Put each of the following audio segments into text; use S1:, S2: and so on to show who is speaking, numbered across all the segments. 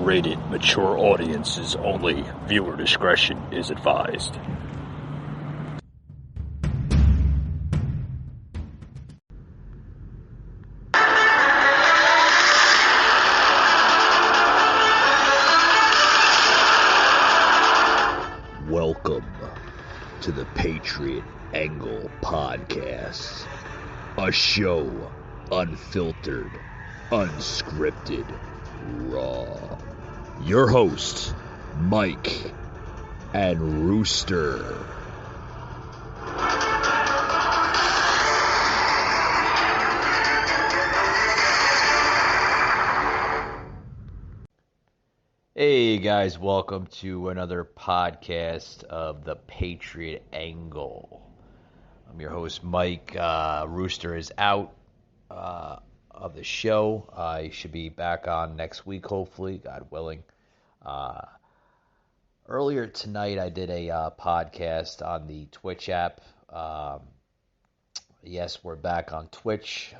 S1: rated mature audiences only. Viewer discretion is advised.
S2: Welcome to the Patriot Angle Podcast, a show unfiltered, unscripted, raw. Your hosts, Mike and Rooster.
S3: Hey guys, welcome to another podcast of the Patriot Angle. I'm your host, Mike. Rooster is out of the show. He should be back on next week, hopefully, God willing. Earlier tonight, I did a podcast on the Twitch app. Yes, we're back on Twitch.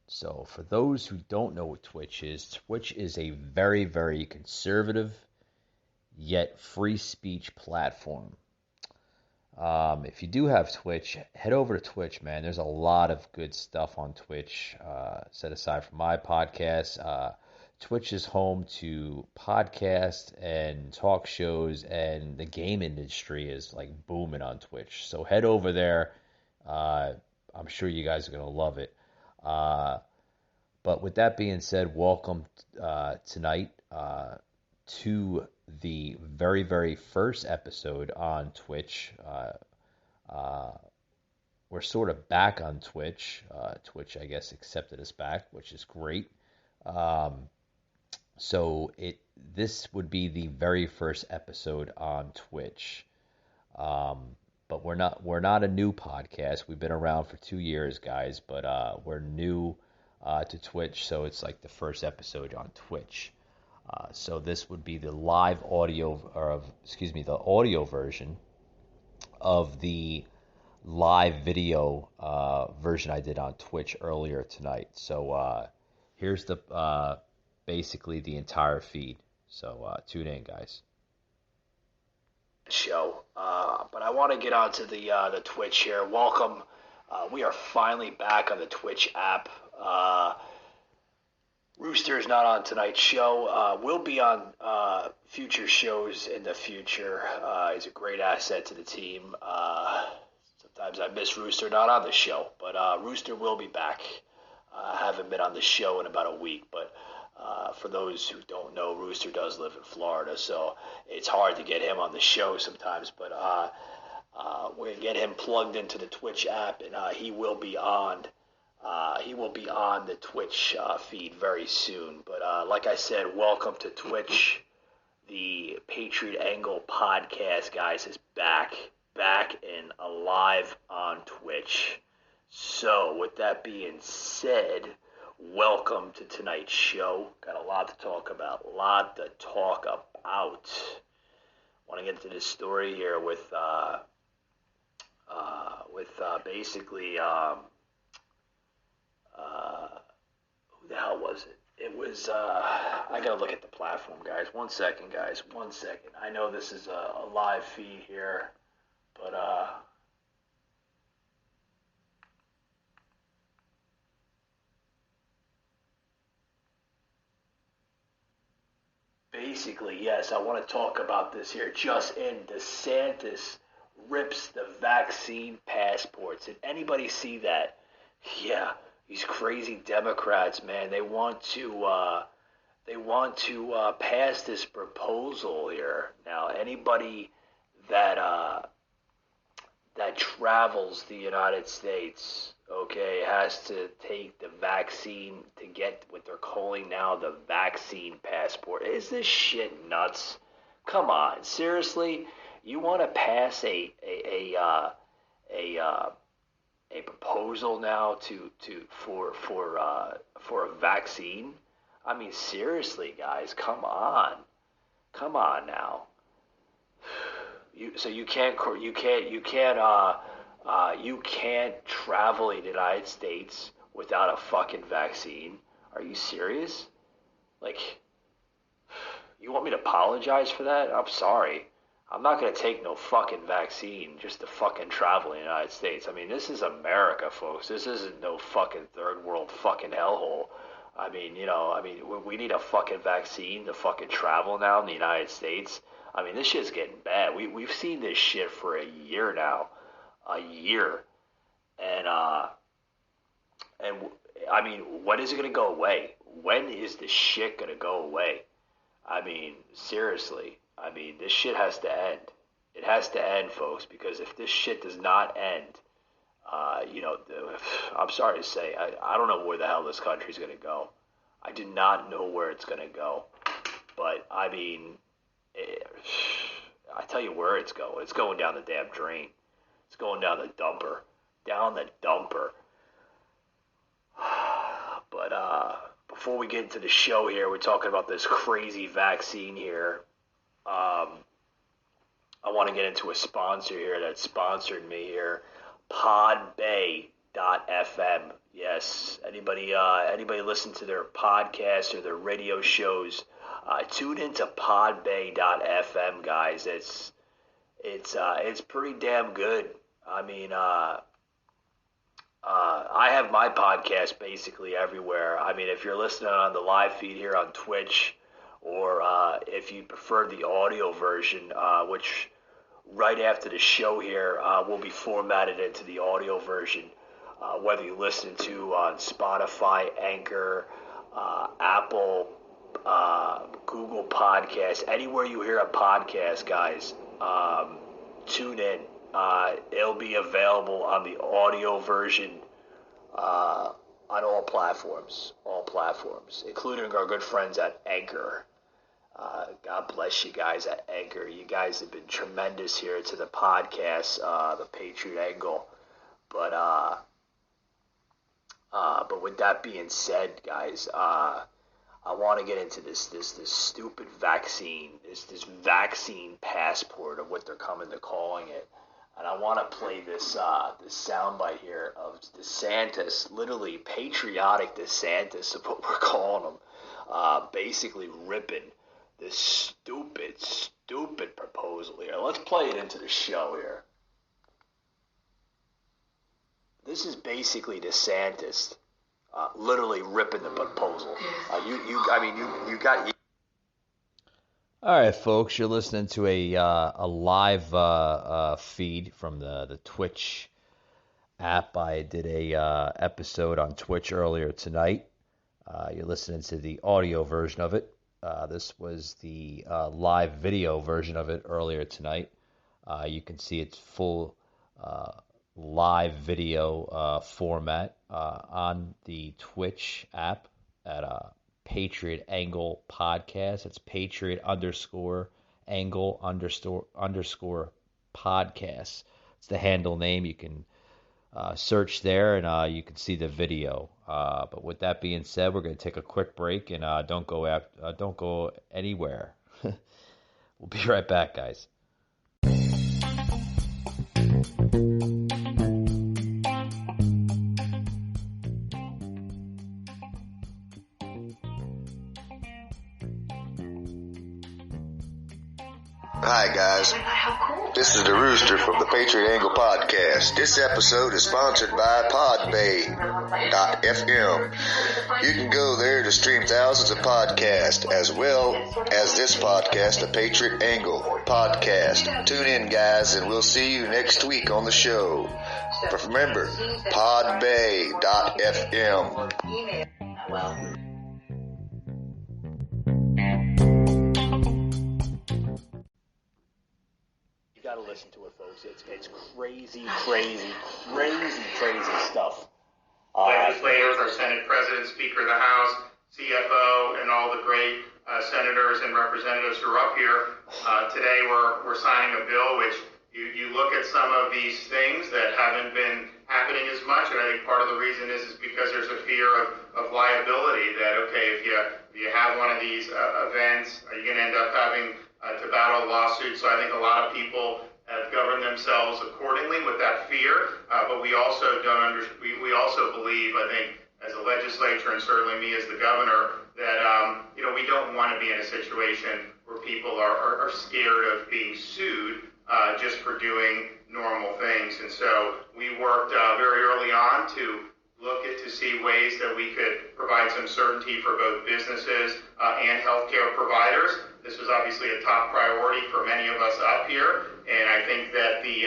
S3: So for those who don't know what Twitch is a very, very conservative yet free speech platform. If you do have Twitch, head over to Twitch, man. There's a lot of good stuff on Twitch. Set aside from my podcast, Twitch is home to podcasts and talk shows, and the game industry is like booming on Twitch. So head over there. I'm sure you guys are going to love it. But with that being said, welcome tonight to the very, very first episode on Twitch. We're sort of back on Twitch. Twitch, I guess, accepted us back, which is great. So this would be the very first episode on Twitch. But we're not a new podcast. We've been around for 2 years, guys, but we're new to Twitch, so it's like the first episode on Twitch. So this would be the live audio, the audio version of the live video version I did on Twitch earlier tonight. So here's the basically the entire feed. So tune in, guys.
S4: Show, but I want to get onto the Twitch here. Welcome. We are finally back on the Twitch app. Rooster is not on tonight's show. We'll be on future shows in the future. He's a great asset to the team. Sometimes I miss Rooster not on the show, but Rooster will be back. Haven't been on the show in about a week, but for those who don't know, Rooster does live in Florida, so it's hard to get him on the show sometimes, but we're going to get him plugged into the Twitch app, and he will be on the Twitch feed very soon. But like I said, welcome to Twitch. The Patriot Angle Podcast, guys, is back and alive on Twitch. So with that being said, welcome to tonight's show. Got a lot to talk about. Want to get into this story here with basically who the hell was it? It was I gotta look at the platform, guys. One second. I know this is a live feed here, but basically, yes, I want to talk about this here. Just in, DeSantis rips the vaccine passports. Did anybody see that? Yeah, these crazy Democrats, man. They want to pass this proposal here. Now, anybody that travels the United States, okay, has to take the vaccine to get what they're calling now the vaccine passport. Is this shit nuts? Come on, seriously? You want to pass a proposal now for a vaccine? I mean, seriously, guys, come on now. You can't travel in the United States without a fucking vaccine. Are you serious? Like, You want me to apologize for that? I'm sorry. I'm not going to take no fucking vaccine just to fucking travel in the United States. I mean, this is America, folks. This isn't no fucking third world fucking hellhole. I mean, we need a fucking vaccine to fucking travel now in the United States. I mean, this shit's getting bad. We've seen this shit for a year now. A year. And I mean, when is it going to go away? When is this shit going to go away? I mean, seriously. I mean, this shit has to end. It has to end, folks, because if this shit does not end, I'm sorry to say, I don't know where the hell this country's going to go. I do not know where it's going to go. But, I mean, I tell you where it's going. It's going down the damn drain. It's going down the dumper. Down the dumper. But before we get into the show here, we're talking about this crazy vaccine here. I want to get into a sponsor here that sponsored me here, podbay.fm. Yes, anybody listen to their podcasts or their radio shows, tune into podbay.fm, guys. It's pretty damn good. I mean, I have my podcast basically everywhere. I mean, if you're listening on the live feed here on Twitch, or if you prefer the audio version, which right after the show here will be formatted into the audio version, whether you listen to on Spotify, Anchor, Apple, Google Podcasts, anywhere you hear a podcast, guys, tune in. It'll be available on the audio version on all platforms, including our good friends at Anchor. God bless you guys at Anchor. You guys have been tremendous here to the podcast, the Patriot Angle. But with that being said, guys, I want to get into this stupid vaccine, this vaccine passport, of what they're coming to calling it. And I want to play this soundbite here of DeSantis, literally patriotic DeSantis, of what we're calling him, basically ripping this stupid proposal here. Let's play it into the show here. This is basically DeSantis, literally ripping the proposal. You got.
S3: All right, folks, you're listening to a live feed from the Twitch app. I did a episode on Twitch earlier tonight. You're listening to the audio version of it. This was the live video version of it earlier tonight. You can see its full live video format on the Twitch app at Patriot Angle Podcast. It's Patriot _Angle _ podcast. It's the handle name. You can search there and you can see the video. But with that being said, we're going to take a quick break and don't go anywhere. We'll be right back, guys.
S5: Hi guys, this is the Rooster from the Patriot Angle Podcast. This episode is sponsored by podbay.fm. You can go there to stream thousands of podcasts, as well as this podcast, the Patriot Angle Podcast. Tune in, guys, and we'll see you next week on the show. But remember, podbay.fm.
S4: To listen to it, folks. It's crazy stuff.
S6: Legislators, our Senate President, Speaker of the House, CFO, and all the great senators and representatives who are up here. Today we're signing a bill which you look at some of these things that haven't been happening as much, and I think part of the reason is because there's a fear of liability that, okay, if you have one of these events, are you going to end up having to battle a lawsuit? So I think a lot of people have governed themselves accordingly with that fear, but we also we also believe, I think, as a legislature, and certainly me as the governor, that we don't want to be in a situation where people are scared of being sued just for doing normal things. And so we worked very early on to look to see ways that we could provide some certainty for both businesses and healthcare providers. This was obviously a top priority for many of us up here, and I think that the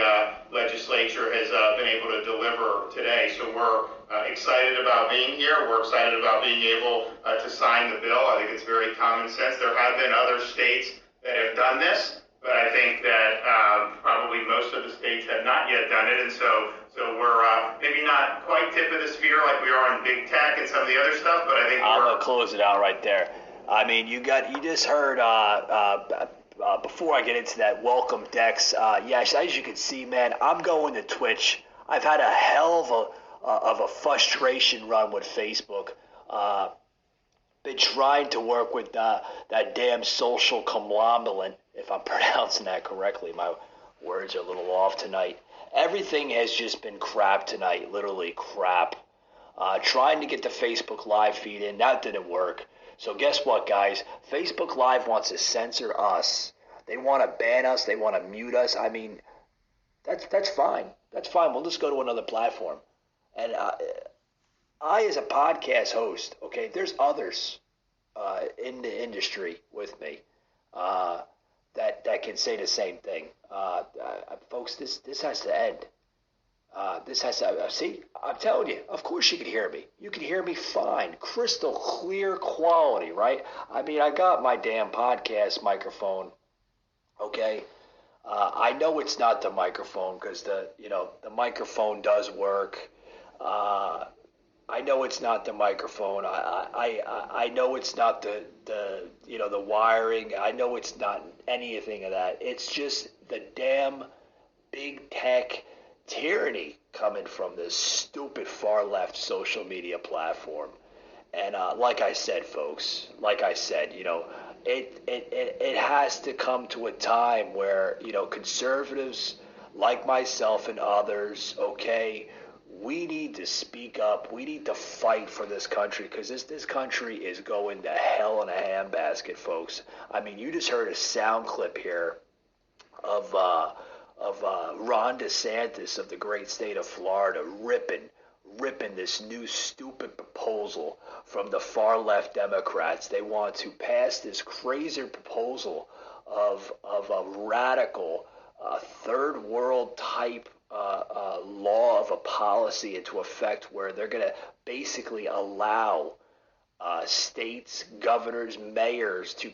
S6: legislature has been able to deliver today. So we're excited about being here. We're excited about being able to sign the bill. I think it's very common sense. There have been other states that have done this, but I think that probably most of the states have not yet done it, and so we're maybe not quite tip of the spear like we are in big tech and some of the other stuff, but I think
S4: I'm gonna close it out right there. I mean, you just heard before I get into that, welcome Dex. Yes, as you can see, man, I'm going to Twitch. I've had a hell of a frustration run with Facebook. Been trying to work with that damn social conglomerate, if I'm pronouncing that correctly. My words are a little off tonight. Everything has just been crap tonight, literally crap. Trying to get the Facebook Live feed in, that didn't work. So guess what, guys? Facebook Live wants to censor us. They want to ban us. They want to mute us. I mean, that's fine. That's fine. We'll just go to another platform. And I, as a podcast host, okay, there's others in the industry with me that can say the same thing. Folks, this has to end. This has to, see, I'm telling you, of course you can hear me. You can hear me fine, crystal clear quality, right? I mean, I got my damn podcast microphone, okay? I know it's not the microphone because the microphone does work. I know it's not the microphone. I know it's not the wiring. I know it's not anything of that. It's just the damn big tech tyranny coming from this stupid far left social media platform. And like I said, folks, it has to come to a time where, conservatives like myself and others, okay, we need to speak up. We need to fight for this country because this country is going to hell in a handbasket, folks. I mean, you just heard a sound clip here of Ron DeSantis of the great state of Florida ripping this new stupid proposal from the far left Democrats. They want to pass this crazy proposal of a radical third world type law of a policy into effect where they're going to basically allow states, governors, mayors to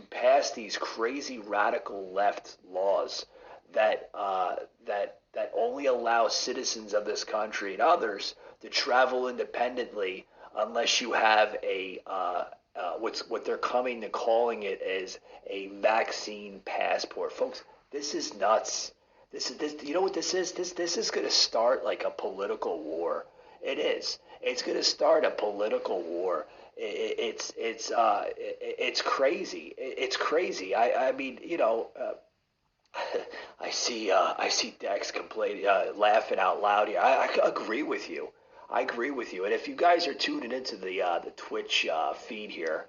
S4: pass these crazy radical left laws that only allow citizens of this country and others to travel independently unless you have a what they're coming to calling it as a vaccine passport. Folks, this is nuts. This you know what this is? This is going to start like a political war. It is. It's going to start a political war. It's crazy. It's crazy. I mean, I see Dex complaining, laughing out loud here. I agree with you. And if you guys are tuning into the Twitch feed here,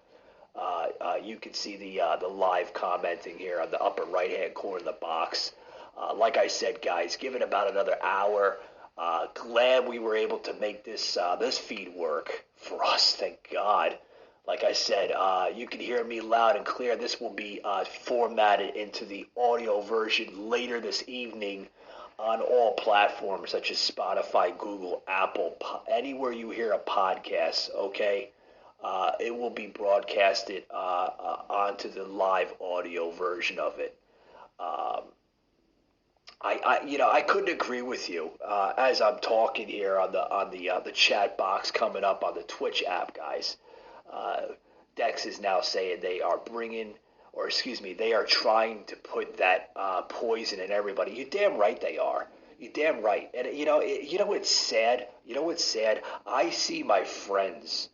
S4: you can see the live commenting here on the upper right hand corner of the box. Like I said, guys, give it about another hour. Glad we were able to make this feed work for us. Thank God. Like I said, you can hear me loud and clear. This will be formatted into the audio version later this evening on all platforms such as Spotify, Google, Apple, anywhere you hear a podcast, okay? It will be broadcasted onto the live audio version of it. I couldn't agree with you as I'm talking here on the chat box coming up on the Twitch app, guys. Dex is now saying they are trying to put that poison in everybody. You're damn right they are. You're damn right. And you know what's sad? I see my friends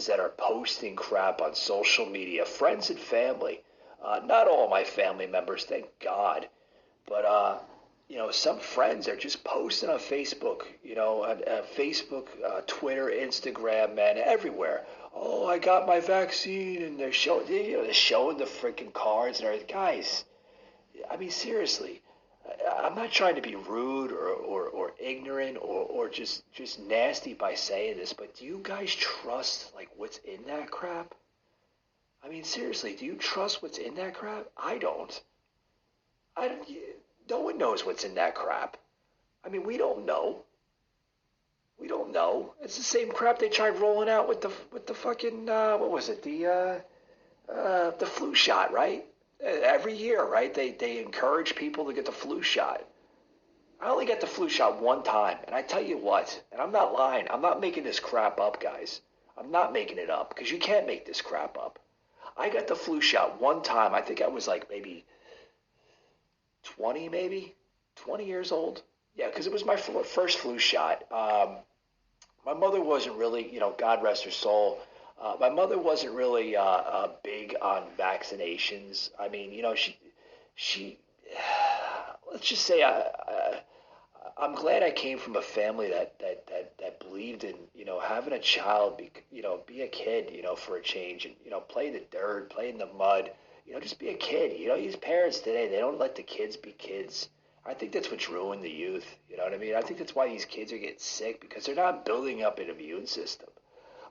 S4: that are posting crap on social media, friends and family. Not all my family members, thank God. But some friends are just posting on Facebook, on Facebook, Twitter, Instagram, man, everywhere. Oh, I got my vaccine, and they're showing the freaking cards and everything. Guys, I mean, seriously, I'm not trying to be rude or ignorant or just nasty by saying this, but do you guys trust like what's in that crap? I mean, seriously, do you trust what's in that crap? I don't. I don't. No one knows what's in that crap. I mean, we don't know. We don't know. It's the same crap they tried rolling out with the fucking what was it, the flu shot, right? Every year, right? They encourage people to get the flu shot. I only got the flu shot one time, and I tell you what, and I'm not lying. I'm not making this crap up, guys. I'm not making it up because you can't make this crap up. I got the flu shot one time. I think I was like maybe 20, 20 years old. Yeah, because it was my first flu shot. My mother wasn't really, God rest her soul. My mother wasn't really big on vaccinations. I mean, she let's just say I'm glad I came from a family that believed in, having a child be a kid, for a change, and play in the dirt, play in the mud, just be a kid. These parents today, they don't let the kids be kids. I think that's what's ruined the youth. You know what I mean? I think that's why these kids are getting sick, because they're not building up an immune system.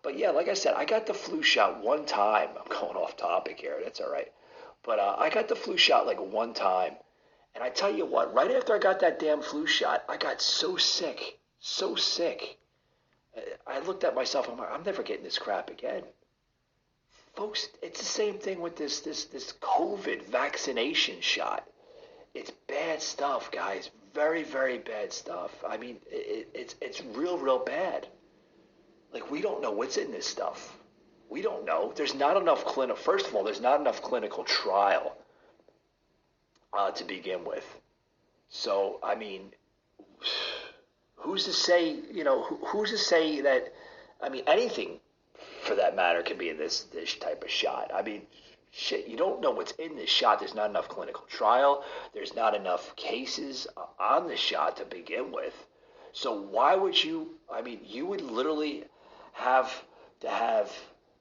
S4: But yeah, like I said, I got the flu shot one time. I'm going off topic here. That's all right. But I got the flu shot like one time. And I tell you what, right after I got that damn flu shot, I got so sick. So sick. I looked at myself. I'm like, I'm never getting this crap again. Folks, it's the same thing with this COVID vaccination shot. It's bad stuff, guys. Very, very bad stuff. I mean, it's real bad. Like, we don't know what's in this stuff. We don't know. There's not enough First of all, there's not enough clinical trial to begin with. So, I mean, who's to say? Who's to say that? I mean, anything for that matter can be in this type of shot. I mean, shit, you don't know what's in this shot. There's not enough clinical trial. There's not enough cases on the shot to begin with. So why would you? I mean, you would literally have to have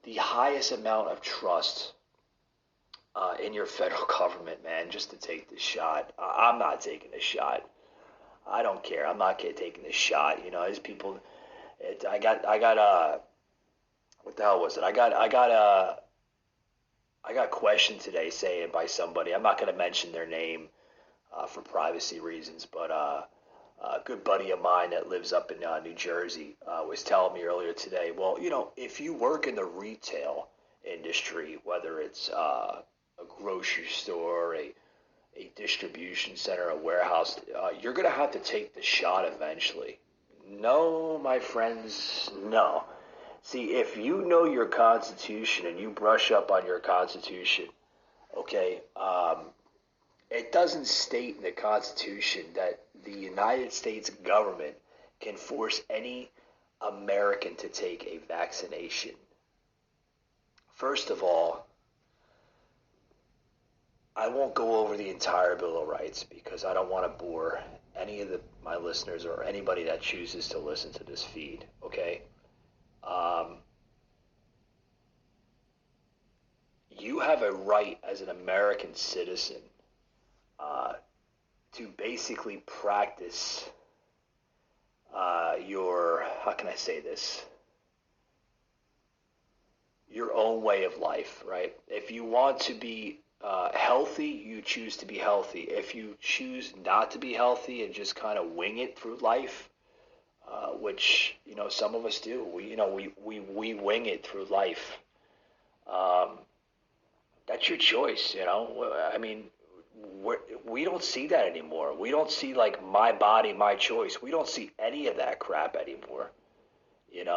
S4: the highest amount of trust in your federal government, man, just to take the shot. I'm not taking the shot. I don't care. I'm not taking the shot. There's people. I got what the hell was it? I got questioned today saying by somebody. I'm not going to mention their name for privacy reasons, but a good buddy of mine that lives up in New Jersey was telling me earlier today, well, if you work in the retail industry, whether it's a grocery store, a distribution center, a warehouse, you're going to have to take the shot eventually. No, my friends, no. See, if you know your Constitution and you brush up on your Constitution, okay, it doesn't state in the Constitution that the United States government can force any American to take a vaccination. First of all, I won't go over the entire Bill of Rights because I don't want to bore any of my listeners or anybody that chooses to listen to this feed, okay? You have a right as an American citizen to basically practice how can I say this? Your own way of life, right? If you want to be healthy, you choose to be healthy. If you choose not to be healthy and just kind of wing it through life, which some of us do, we wing it through life. That's your choice, I mean, we don't see that anymore. We don't see like my body, my choice. We don't see any of that crap anymore, and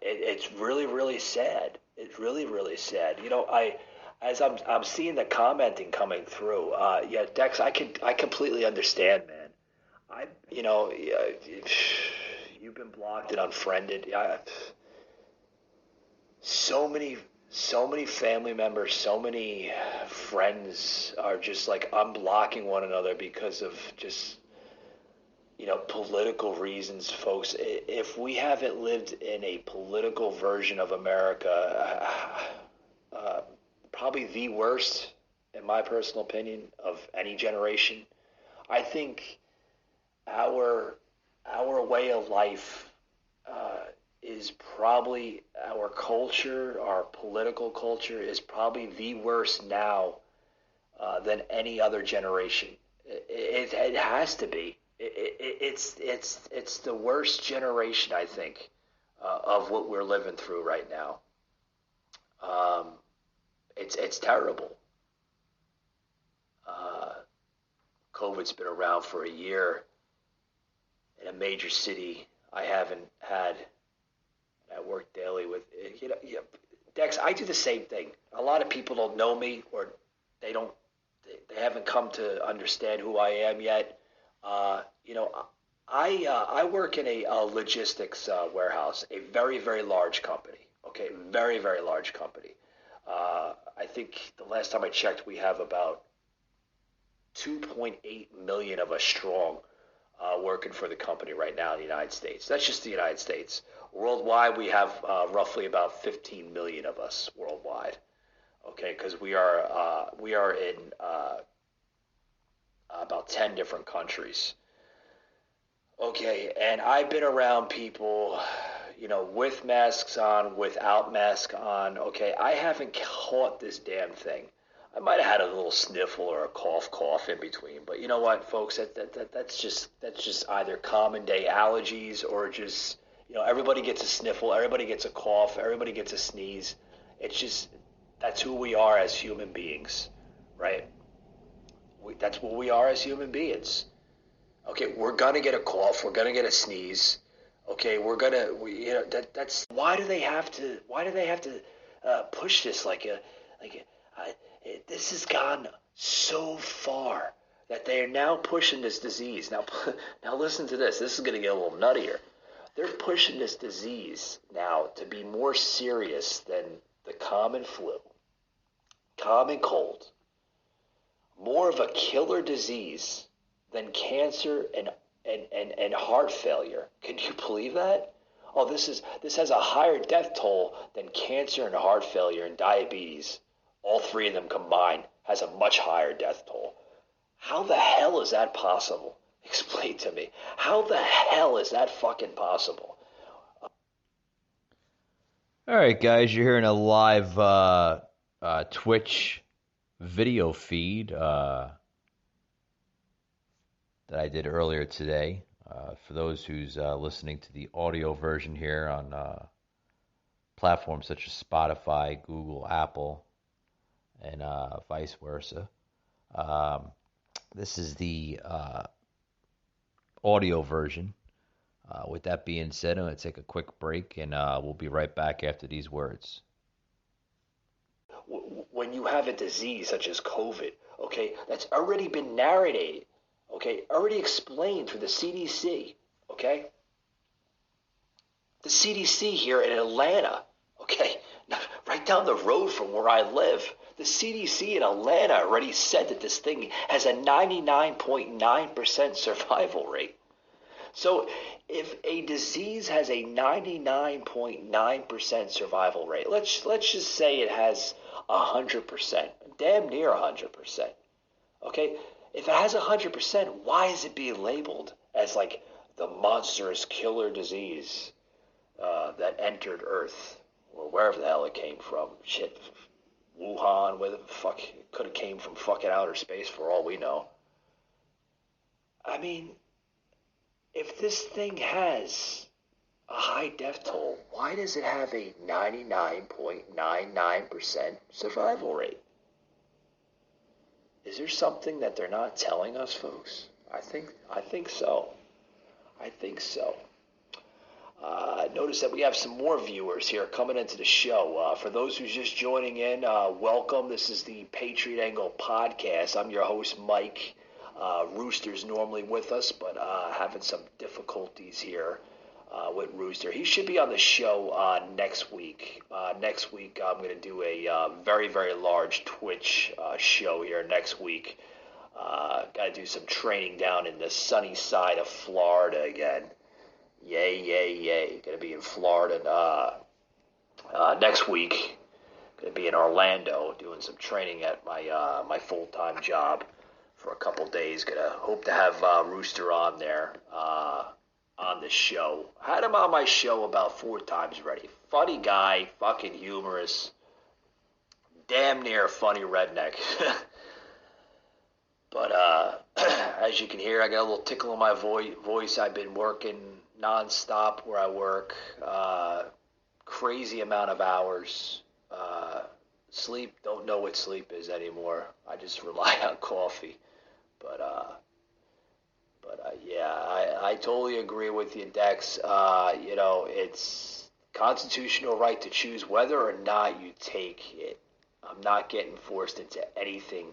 S4: it's really, really sad. It's really, really sad. As I'm seeing the commenting coming through. Yeah, Dex, I completely understand, man. You've been blocked and unfriended. So many so many family members, so many friends are just like unblocking one another because of just, political reasons, folks. If we haven't lived in a political version of America, probably the worst, in my personal opinion, of any generation. I think our way of life is probably our culture, our political culture is probably the worst now than any other generation. It has to be. It's the worst generation, I think, of what we're living through right now. It's terrible. COVID's been around for a year in a major city I haven't had. I work daily with, Dex, I do the same thing. A lot of people don't know me, or they haven't come to understand who I am yet. I work in a logistics warehouse, a very, very large company. Okay, very, very large company. I think the last time I checked, we have about 2.8 million of us strong working for the company right now in the United States. That's just the United States. Worldwide, we have roughly about 15 million of us worldwide. Okay, because we are in about 10 different countries. Okay, and I've been around people, with masks on, without mask on. Okay, I haven't caught this damn thing. I might have had a little sniffle or a cough in between, but you know what, folks? That's just either common day allergies or just everybody gets a sniffle, everybody gets a cough, everybody gets a sneeze. It's just that's who we are as human beings, right? That's what we are as human beings. Okay, we're gonna get a cough, we're gonna get a sneeze. Okay, that's why do they have to push this this has gone so far that they are now pushing this disease. Now listen to this. This is going to get a little nuttier. They're pushing this disease now to be more serious than the common flu, common cold, more of a killer disease than cancer and heart failure. Can you believe that? Oh, this has a higher death toll than cancer and heart failure and diabetes. All three of them combined has a much higher death toll. How the hell is that possible? Explain to me. How the hell is that fucking possible?
S3: All right, guys, you're hearing a live Twitch video feed that I did earlier today. For those who's listening to the audio version here on platforms such as Spotify, Google, Apple, and vice versa. This is the audio version. With that being said, I'm going to take a quick break, and we'll be right back after these words.
S4: When you have a disease such as COVID, okay, that's already been narrated, okay, already explained through the CDC, okay? The CDC here in Atlanta, okay, right down the road from where I live, the CDC in Atlanta already said that this thing has a 99.9% survival rate. So if a disease has a 99.9% survival rate, let's just say it has 100%, damn near 100%. Okay, if it has 100%, why is it being labeled as like the monstrous killer disease that entered Earth or wherever the hell it came from? Shit, Wuhan, where the fuck it could have came from fucking outer space for all we know. I mean, if this thing has a high death toll, why does it have a 99.99% survival rate? Is there something that they're not telling us, folks? I think so. I think so. Notice that we have some more viewers here coming into the show. For those who's just joining in, welcome. This is the Patriot Angle podcast. I'm your host, Mike. Rooster's normally with us, but having some difficulties here with Rooster. He should be on the show next week. Next week, I'm going to do a very, very large Twitch show here next week. Got to do some training down in the sunny side of Florida again. Yay, yay, yay. Going to be in Florida next week. Going to be in Orlando doing some training at my full-time job for a couple days. Going to hope to have Rooster on there on the show. Had him on my show about 4 times already. Funny guy, fucking humorous, damn near funny redneck. But as you can hear, I got a little tickle in my voice. I've been working nonstop where I work. Crazy amount of hours. Sleep, don't know what sleep is anymore. I just rely on coffee. But yeah, I totally agree with you, Dex. It's constitutional right to choose whether or not you take it. I'm not getting forced into anything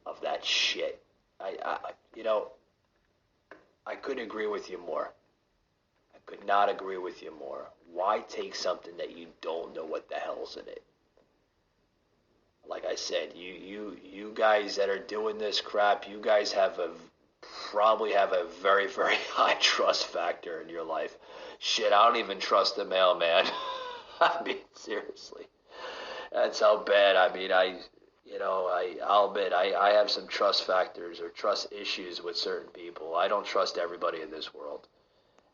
S4: of that shit. I couldn't agree with you more. I could not agree with you more. Why take something that you don't know what the hell's in it? Like I said, you guys that are doing this crap, you guys probably have a very, very high trust factor in your life. Shit, I don't even trust the mailman. I mean, seriously. That's how bad. I mean, I'll admit I have some trust factors or trust issues with certain people. I don't trust everybody in this world.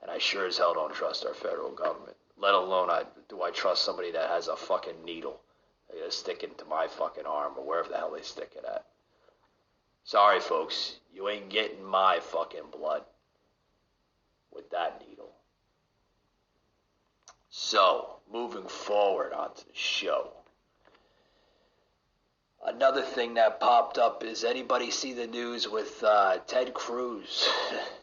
S4: And I sure as hell don't trust our federal government. Let alone do I trust somebody that has a fucking needle. They're going to stick it into my fucking arm or wherever the hell they stick it at. Sorry, folks. You ain't getting my fucking blood with that needle. So, moving forward onto the show. Another thing that popped up is, anybody see the news with Ted Cruz?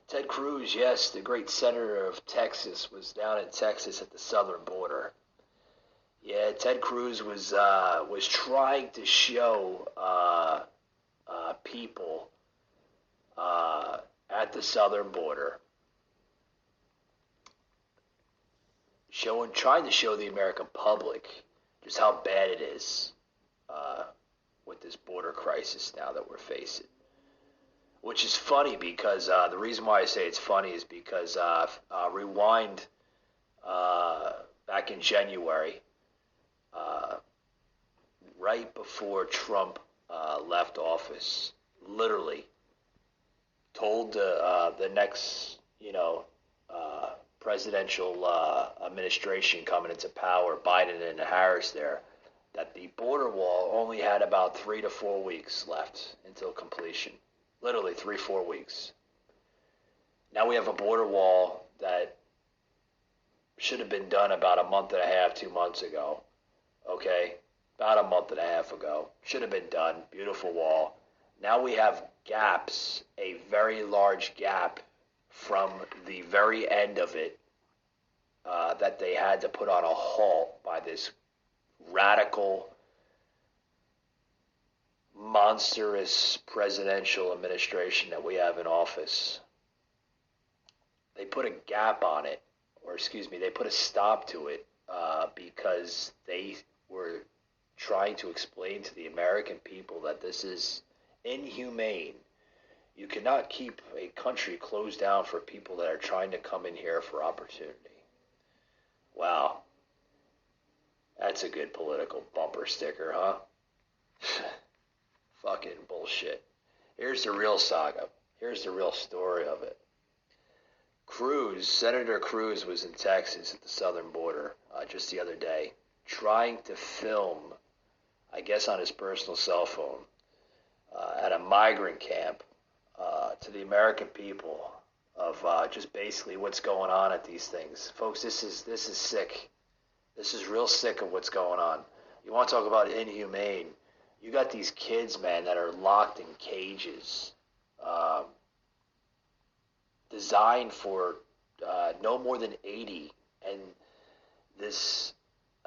S4: Ted Cruz, yes, the great senator of Texas, was down in Texas at the southern border. Yeah, Ted Cruz was trying to show people at the southern border, trying to show the American public just how bad it is with this border crisis now that we're facing. Which is funny because the reason why I say it's funny is because rewind back in January, right before Trump left office, literally told the next, presidential administration coming into power, Biden and Harris there, that the border wall only had about 3 to 4 weeks left until completion. Literally 3-4 weeks. Now we have a border wall that should have been done about a month and a half, 2 months ago. Okay? About a month and a half ago. Should have been done. Beautiful wall. Now we have gaps, a very large gap from the very end of it that they had to put on a halt by this radical, monstrous presidential administration that we have in office. They put a gap on it, they put a stop to it because they were trying to explain to the American people that this is inhumane. You cannot keep a country closed down for people that are trying to come in here for opportunity. Wow. That's a good political bumper sticker, huh? Fucking bullshit. Here's the real saga. Here's the real story of it. Senator Cruz was in Texas at the southern border just the other day, trying to film, I guess on his personal cell phone, at a migrant camp to the American people of just basically what's going on at these things. Folks, this is sick. This is real sick of what's going on. You want to talk about inhumane? You got these kids, man, that are locked in cages, designed for no more than 80. And this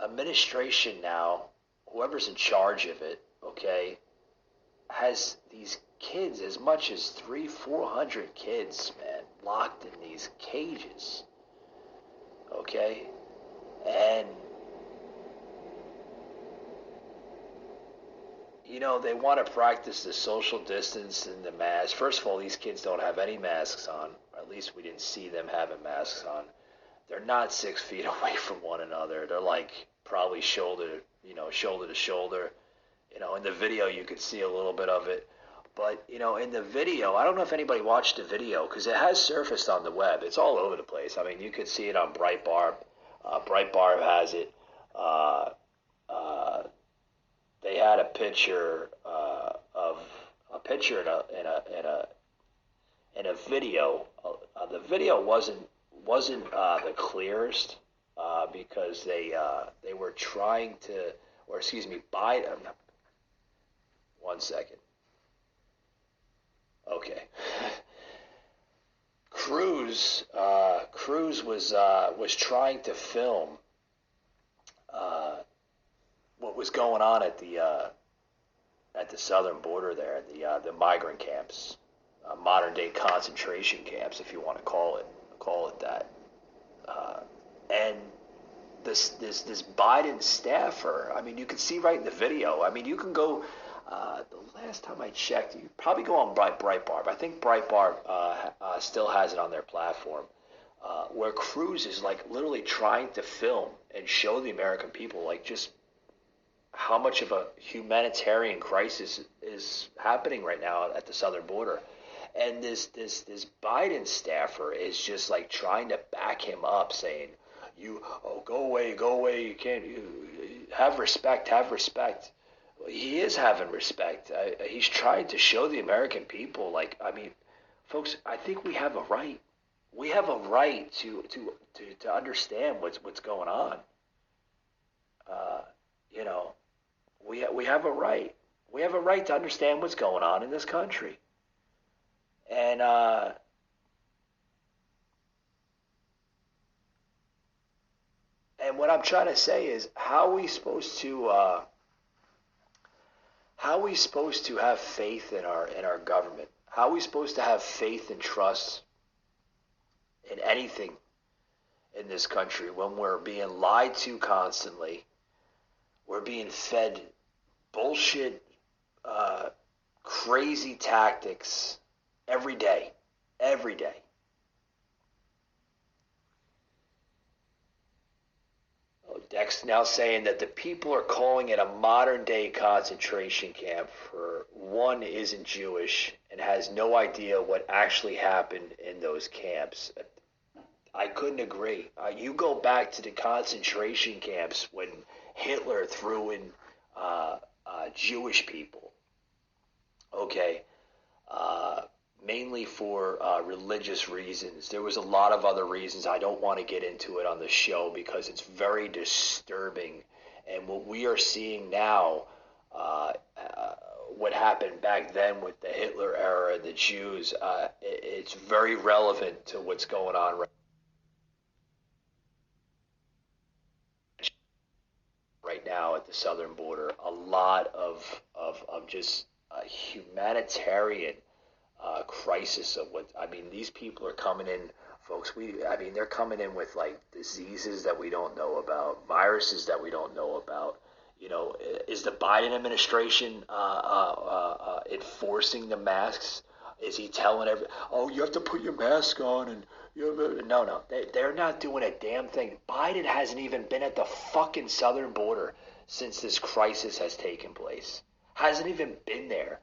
S4: administration now, whoever's in charge of it, okay, has these kids, as much as 300-400 kids, man, locked in these cages. okay? And, they want to practice the social distance and the mask. First of all, these kids don't have any masks on. Or at least we didn't see them having masks on. They're not 6 feet away from one another. They're like probably shoulder to shoulder. In the video you could see a little bit of it. But, in the video, I don't know if anybody watched the video because it has surfaced on the web. It's all over the place. I mean, you could see it on Breitbart. Breitbart has it. They had a picture of a picture in a video. The video wasn't the clearest because they were trying to, or excuse me, Biden. 1 second. Okay. Cruz was trying to film what was going on at the southern border there, the migrant camps, modern day concentration camps, if you want to call it that. And this Biden staffer, I mean, you can see right in the video. I mean, you can go. The last time I checked, you probably go on Breitbart. I think Breitbart still has it on their platform, where Cruz is like literally trying to film and show the American people like just how much of a humanitarian crisis is happening right now at the southern border. And this Biden staffer is just like trying to back him up, saying, go away, you can't, have respect. Well, he is having respect. He's trying to show the American people, like, I mean, folks, I think we have a right. We have a right to understand what's going on. We have a right. We have a right to understand what's going on in this country. And what I'm trying to say is, how are we supposed to have faith in our government? How are we supposed to have faith and trust in anything in this country when we're being lied to constantly? We're being fed bullshit, crazy tactics every day. Dex now saying that the people are calling it a modern day concentration camp for one isn't Jewish and has no idea what actually happened in those camps. I couldn't agree. You go back to the concentration camps when Hitler threw in Jewish people, okay, mainly for religious reasons. There was a lot of other reasons. I don't want to get into it on the show because it's very disturbing. And what we are seeing now, what happened back then with the Hitler era, the Jews, it's very relevant to what's going on right now at the southern border. A lot of just humanitarian crisis of what, I mean, these people are coming in, folks. They're coming in with like diseases that we don't know about, viruses that we don't know about. Is the Biden administration enforcing the masks? Is he telling you have to put your mask on? And no, they're not doing a damn thing. Biden hasn't even been at the fucking southern border since this crisis has taken place. Hasn't even been there.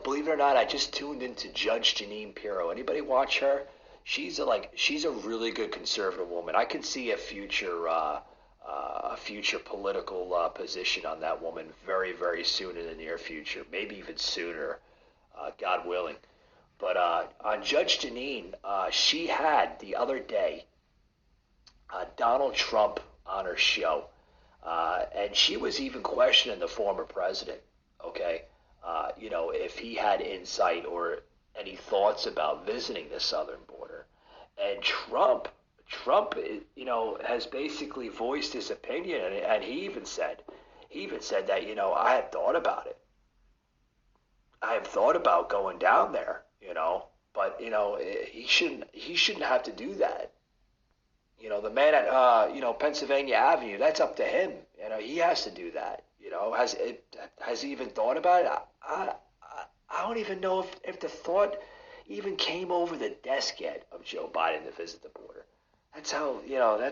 S4: Believe it or not, I just tuned into Judge Jeanine Pirro. Anybody watch her? She's a really good conservative woman. I can see a future political position on that woman very, very soon in the near future, maybe even sooner, God willing. But on Judge Jeanine, she had the other day Donald Trump on her show, and she was even questioning the former president. Okay. If he had insight or any thoughts about visiting the southern border. And Trump, has basically voiced his opinion, and he even said that, I have thought about it. I have thought about going down there, But he shouldn't have to do that. The man at Pennsylvania Avenue, that's up to him. He has to do that. Has he even thought about it? I don't even know if the thought even came over the desk yet of Joe Biden to visit the border. That's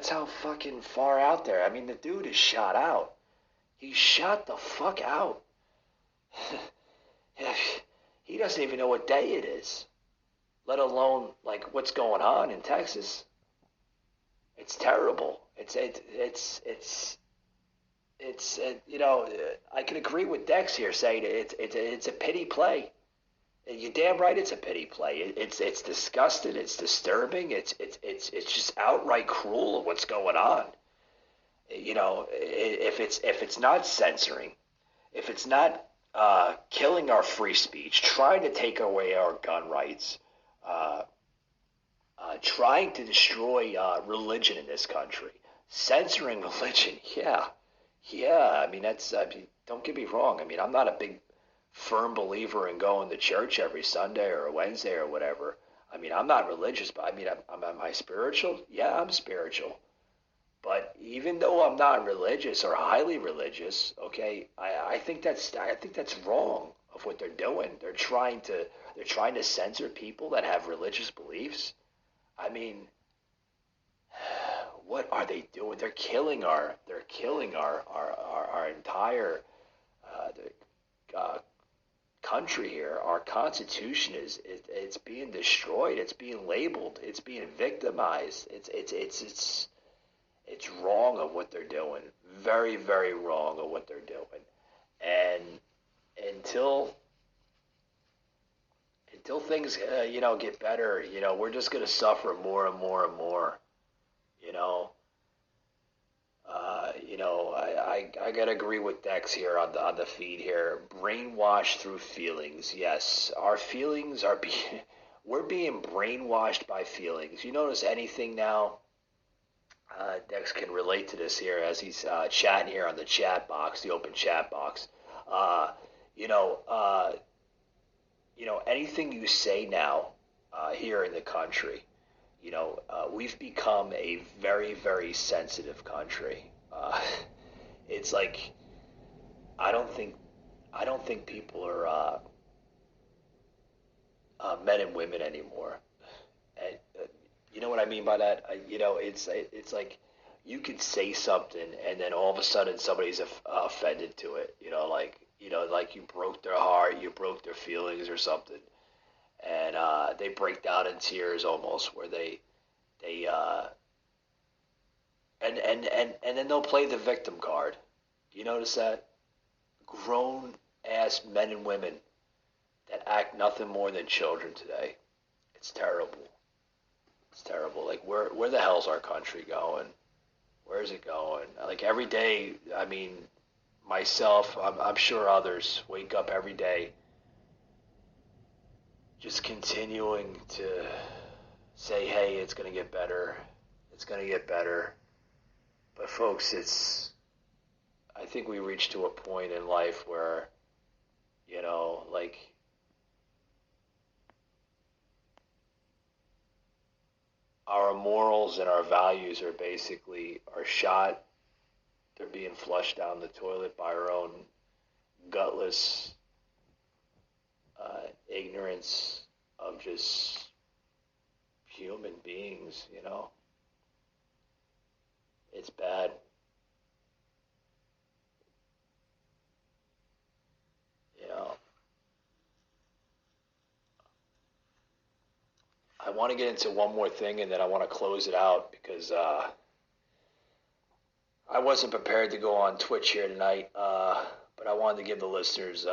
S4: how fucking far out there. I mean, the dude is shot out. He's shot the fuck out. He doesn't even know what day it is, let alone like what's going on in Texas. It's terrible. I can agree with Dex here saying it's a pity play. You're damn right, it's a pity play. It's disgusting. It's disturbing. It's just outright cruel of what's going on. If it's not censoring, if it's not killing our free speech, trying to take away our gun rights, trying to destroy religion in this country, censoring religion, yeah. I mean, don't get me wrong. I mean, I'm not a big firm believer in going to church every Sunday or Wednesday or whatever. I mean, I'm not religious, but I mean, am I spiritual? Yeah, I'm spiritual. But even though I'm not religious or highly religious, okay, I think that's wrong of what they're doing. They're trying to censor people that have religious beliefs. I mean, what are they doing? They're killing our entire country here. Our Constitution it's being destroyed. It's being labeled. It's being victimized. It's wrong of what they're doing. Very, very wrong of what they're doing. And until things get better, we're just going to suffer more and more and more. I gotta agree with Dex here on the feed here. Brainwashed through feelings. Yes, our feelings are we're being brainwashed by feelings. You notice anything now? Dex can relate to this here as he's chatting here on the chat box, the open chat box. Anything you say now here in the country, we've become a very, very sensitive country. It's like I don't think people are men and women anymore. And you know what I mean by that? It's like you could say something and then all of a sudden somebody's offended to it. Like you broke their heart, you broke their feelings or something, and they break down in tears almost, where they and then they'll play the victim card. You notice that? Grown ass men and women that act nothing more than children today. It's terrible. It's terrible. Like where the hell's our country going? Where is it going? Like every day, I mean, myself, I'm sure others wake up every day just continuing to say, hey, it's going to get better. It's going to get better. But folks, I think we reached to a point in life where, like, our morals and our values are shot. They're being flushed down the toilet by our own gutless ignorance of just human beings, It's bad. I want to get into one more thing and then I want to close it out because I wasn't prepared to go on Twitch here tonight, but I wanted to give the listeners,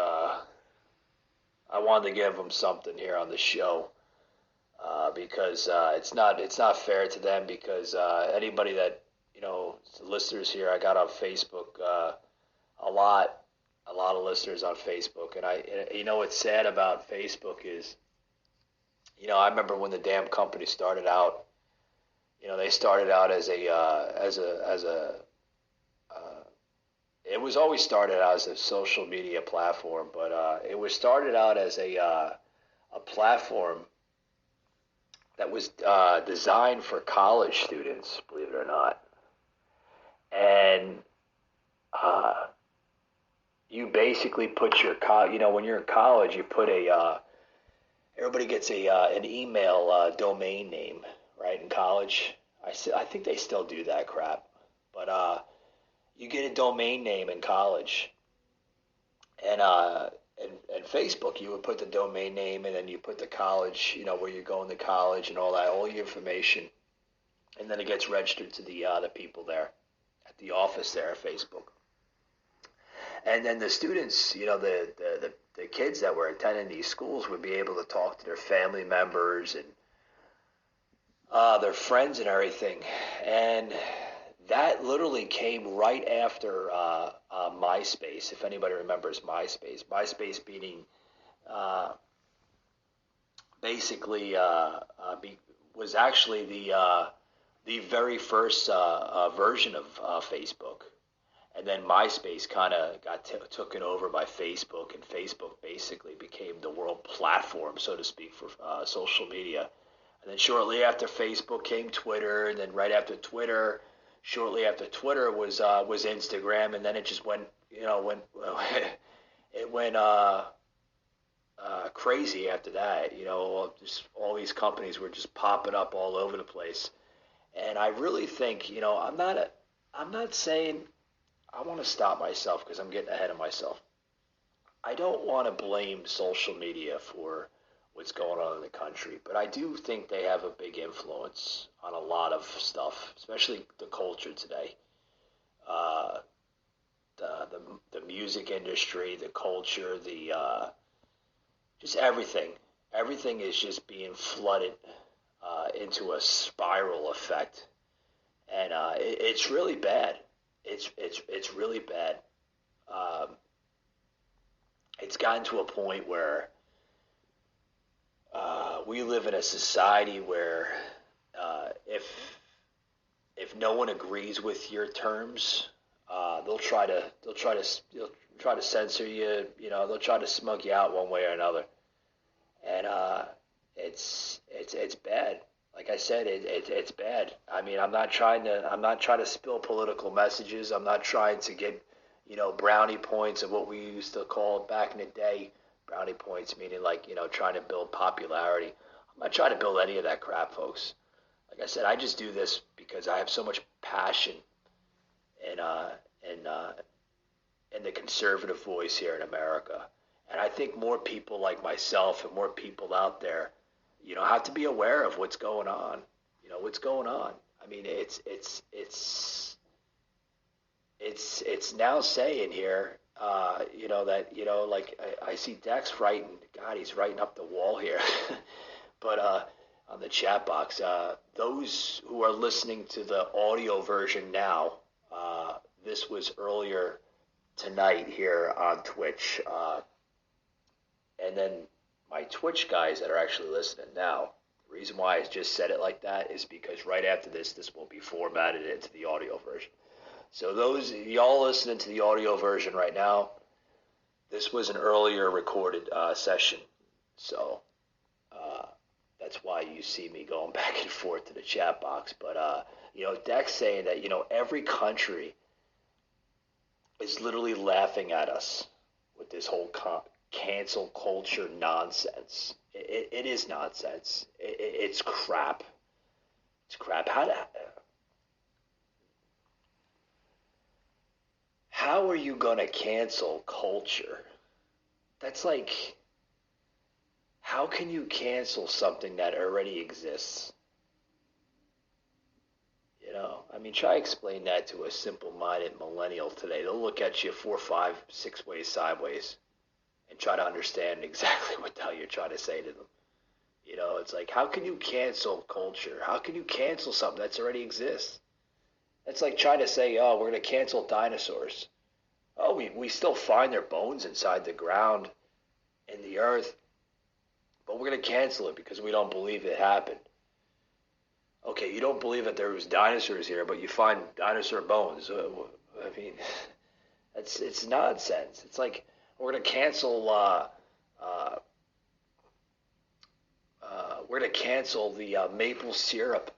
S4: I wanted to give them something here on the show because it's not fair to them because anybody that, listeners here, I got on Facebook a lot of listeners on Facebook, and what's sad about Facebook is, I remember when the damn company started out, they started out as it was always started out as a social media platform, but it was started out as a platform that was designed for college students, believe it or not. And you basically put your when you're in college, you put everybody gets an email domain name, right? In college, I think they still do that crap, but you get a domain name in college, and Facebook, you would put the domain name, and then you put the college, where you're going to college and all that, all your information, and then it gets registered to the people there at the office there at Facebook. And then the students, the kids that were attending these schools would be able to talk to their family members and their friends and everything. And that literally came right after MySpace, if anybody remembers MySpace. MySpace being basically was actually the very first version of Facebook. And then MySpace kind of got taken over by Facebook, and Facebook basically became the world platform, so to speak, for social media. And then shortly after Facebook came Twitter, and then right after Twitter, shortly after Twitter was Instagram, and then it just went crazy after that. Just all these companies were just popping up all over the place. And I really think, I'm not saying. I want to stop myself because I'm getting ahead of myself. I don't want to blame social media for what's going on in the country, but I do think they have a big influence on a lot of stuff, especially the culture today. The music industry, the culture, just everything. Everything is just being flooded into a spiral effect, and it's really bad. It's really bad. It's gotten to a point where we live in a society where if no one agrees with your terms, they'll try to censor you. They'll try to smug you out one way or another, and it's bad. Like I said, it's bad. I mean, I'm not trying to spill political messages. I'm not trying to get, brownie points of what we used to call back in the day. Brownie points meaning like, trying to build popularity. I'm not trying to build any of that crap, folks. Like I said, I just do this because I have so much passion in the conservative voice here in America. And I think more people like myself and more people out there, have to be aware of what's going on. What's going on. I mean, it's now saying here, that, like I see Dex writing. God, he's writing up the wall here. But on the chat box, those who are listening to the audio version now, this was earlier tonight here on Twitch, and then my Twitch guys that are actually listening now, the reason why I just said it like that is because right after this will be formatted into the audio version. So those y'all listening to the audio version right now, this was an earlier recorded session. So that's why you see me going back and forth to the chat box. But, Dex saying that, every country is literally laughing at us with this whole cancel culture nonsense. It is nonsense. It's crap. It's crap. How are you going to cancel culture? That's like, how can you cancel something that already exists? I mean, try explain that to a simple-minded millennial today. They'll look at you 4, 5, 6 ways sideways and try to understand exactly what the hell you're trying to say to them. It's like, how can you cancel culture? How can you cancel something that's already exists? That's like trying to say, oh, we're going to cancel dinosaurs. Oh, we still find their bones inside the ground in the earth, but we're going to cancel it because we don't believe it happened. Okay, you don't believe that there was dinosaurs here, but you find dinosaur bones. I mean, it's nonsense. It's like we're going to cancel we're gonna cancel the maple syrup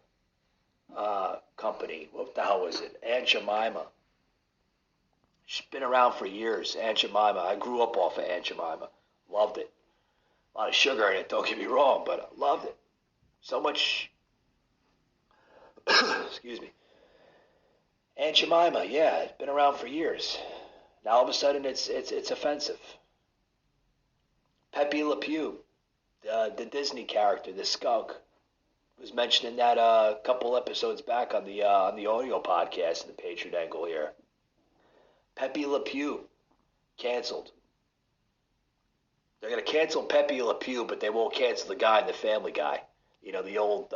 S4: company. What the hell was it? Aunt Jemima. She's been around for years. Aunt Jemima. I grew up off of Aunt Jemima. Loved it. A lot of sugar in it. Don't get me wrong, but I loved it. So much. Excuse me. Aunt Jemima. Yeah, it's been around for years. Now all of a sudden it's offensive. Pepe Le Pew, the Disney character, the skunk, was mentioning that a couple episodes back on the audio podcast, the Patriot Angle here. Pepe Le Pew canceled. They're gonna cancel Pepe Le Pew, but they won't cancel the guy in the Family Guy. You know, the old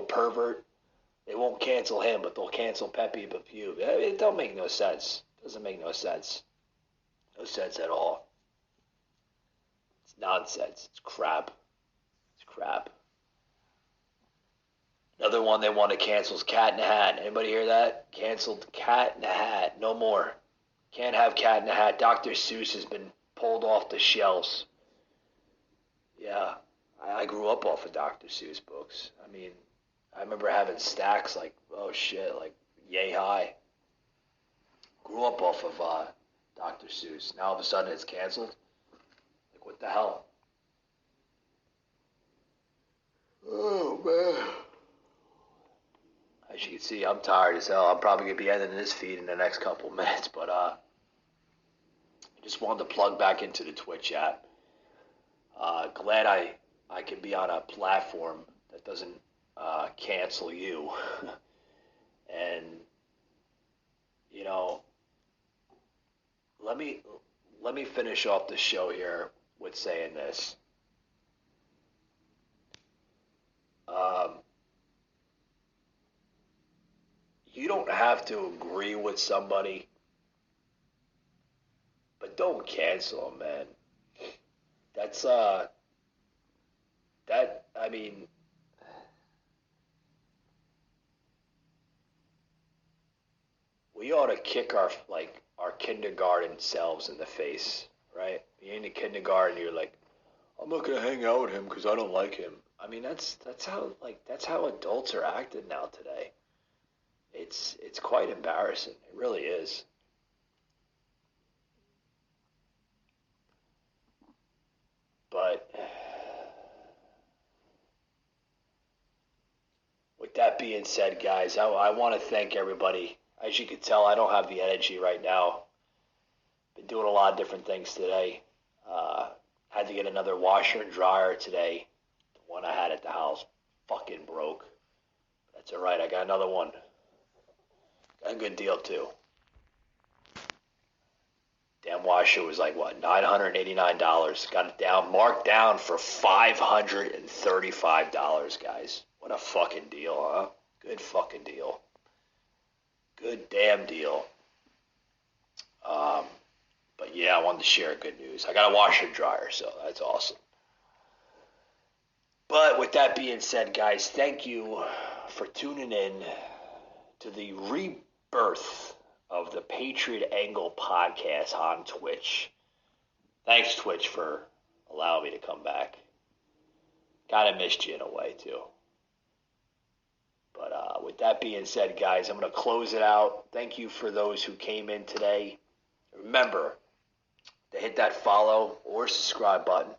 S4: pervert. They won't cancel him, but they'll cancel Pepe Le Pew. It don't make no sense. It doesn't make no sense. No sense at all. It's nonsense. It's crap. It's crap. Another one they want to cancel is Cat in the Hat. Anybody hear that? Canceled Cat in the Hat. No more. Can't have Cat in the Hat. Dr. Seuss has been pulled off the shelves. Yeah, I grew up off of Dr. Seuss books. I mean, I remember having stacks like, oh shit, like yay high. Grew up off of Dr. Seuss. Now all of a sudden it's canceled. Like, what the hell? Oh man. As you can see, I'm tired as hell. I'm probably going to be ending this feed in the next couple of minutes, but I just wanted to plug back into the Twitch app. Glad I can be on a platform that doesn't cancel you. And, you know, let me finish off the show here with saying this. You don't have to agree with somebody, but don't cancel them, man. That's I mean, we ought to kick our kindergarten selves in the face, right? You're in the kindergarten, you're like, I'm not gonna hang out with him because I don't like him. I mean, that's how adults are acting now today. It's quite embarrassing. It really is. But with that being said, guys, I want to thank everybody. As you can tell, I don't have the energy right now. Been doing a lot of different things today. Had to get another washer and dryer today. The one I had at the house fucking broke. That's all right. I got another one. Got a good deal too. Damn washer was like what, $989. Got it down, marked down for $535, guys. What a fucking deal, huh? Good fucking deal. Good damn deal. But yeah, I wanted to share good news. I got a washer and dryer, so that's awesome. But with that being said, guys, thank you for tuning in to the rebirth of the Patriot Angle podcast on Twitch. Thanks, Twitch, for allowing me to come back. Kind of missed you in a way, too. But with that being said, guys, I'm going to close it out. Thank you for those who came in today. Remember to hit that follow or subscribe button.